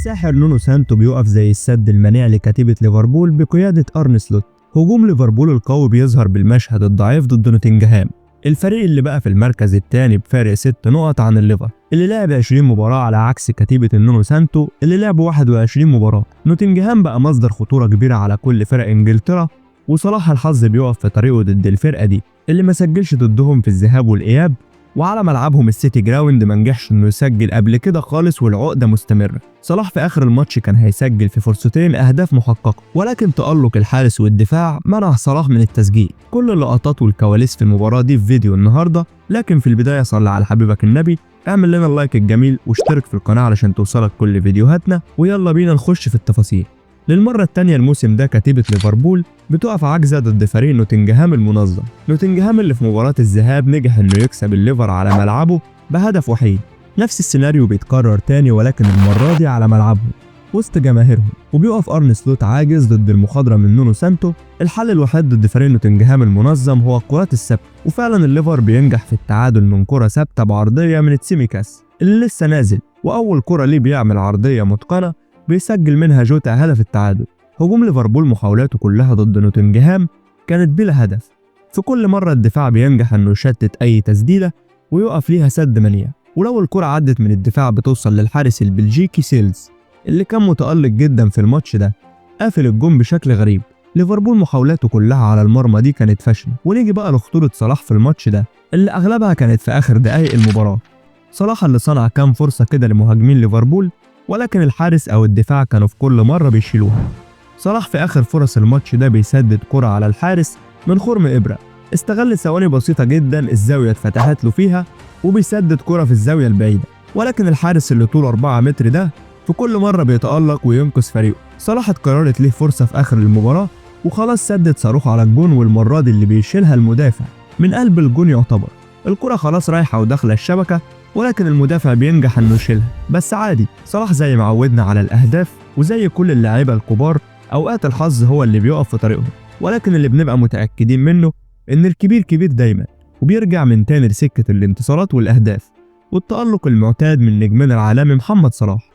الساحر نونو سانتو بيقف زي السد المنيع لكتيبة ليفربول بقيادة أرن سلوت. هجوم ليفربول القوي بيظهر بالمشهد الضعيف ضد نوتنجهام، الفريق اللي بقى في المركز الثاني بفارق 6 نقط عن الليفر اللي لعب 20 مباراة، على عكس كتيبة النونو سانتو اللي لعبوا 21 مباراة. نوتنجهام بقى مصدر خطورة كبيرة على كل فرق انجلترا، وصلاح الحظ بيقف في طريقه ضد الفرقة دي اللي ما سجلش ضدهم في الذهاب والإياب، وعلى ملعبهم السيتي جراوند ما نجحش انه يسجل قبل كده خالص، والعقده مستمره. صلاح في اخر الماتش كان هيسجل في فرصتين اهداف محققه، ولكن تألق الحارس والدفاع منع صلاح من التسجيل. كل اللقطات والكواليس في المباراه دي في فيديو النهارده، لكن في البدايه صلي على حبيبك النبي، اعمل لنا اللايك الجميل واشترك في القناه علشان توصلك كل فيديوهاتنا، ويلا بينا نخش في التفاصيل. للمرة التانية الموسم ده كتيبة ليفربول بتقف عاجزة ضد فريق نوتنجهام المنظم. نوتنجهام اللي في مباراة الذهاب نجح انه يكسب الليفر على ملعبه بهدف وحيد. نفس السيناريو بيتكرر تاني، ولكن المرة دي على ملعبهم وسط جماهيرهم، وبيقف أرن سلوت عاجز ضد المخاضرة من نونو سانتو. الحل الوحيد ضد فريق نوتنجهام المنظم هو الكرات الثابتة، وفعلا الليفر بينجح في التعادل من كرة ثابتة بعرضية من تسيميكاس اللي لسه نازل، وأول كرة ليه بيعمل عرضية متقنة بيسجل منها جوتا هدف التعادل. هجوم ليفربول محاولاته كلها ضد نوتنجهام كانت بلا هدف، في كل مرة الدفاع بينجح انه يشتت اي تسديدة ويقف ليها سد منيع، ولو الكرة عدت من الدفاع بتوصل للحارس البلجيكي سيلز اللي كان متألق جدا في الماتش ده، قافل الجون بشكل غريب. ليفربول محاولاته كلها على المرمى دي كانت فاشلة. ونيجي بقى لخطورة صلاح في الماتش ده اللي اغلبها كانت في اخر دقايق المباراة. صلاح اللي صنع كام فرصة كده لمهاجمين ليفربول، ولكن الحارس او الدفاع كانوا في كل مرة بيشيلوها. صلاح في اخر فرص الماتش ده بيسدد كرة على الحارس من خرم ابرة، استغل ثواني بسيطة جدا الزاوية اتفتحت له فيها وبيسدد كرة في الزاوية البعيدة، ولكن الحارس اللي طوله 4 متر ده في كل مرة بيتألق وينقذ فريقه. صلاح اتكررت ليه فرصة في اخر المباراة وخلاص سدد صاروخ على الجون، والمرة دي اللي بيشيلها المدافع من قلب الجون يعتبر. الكرة خلاص رايحة وداخلة الشبكة، ولكن المدافع بينجح انه يشيلها. بس عادي، صلاح زي ما عودنا على الاهداف، وزي كل اللاعيبه الكبار اوقات الحظ هو اللي بيقف في طريقهم، ولكن اللي بنبقى متاكدين منه ان الكبير كبير دايما، وبيرجع من تاني لسكه الانتصارات والاهداف والتالق المعتاد من نجمنا العالمي محمد صلاح.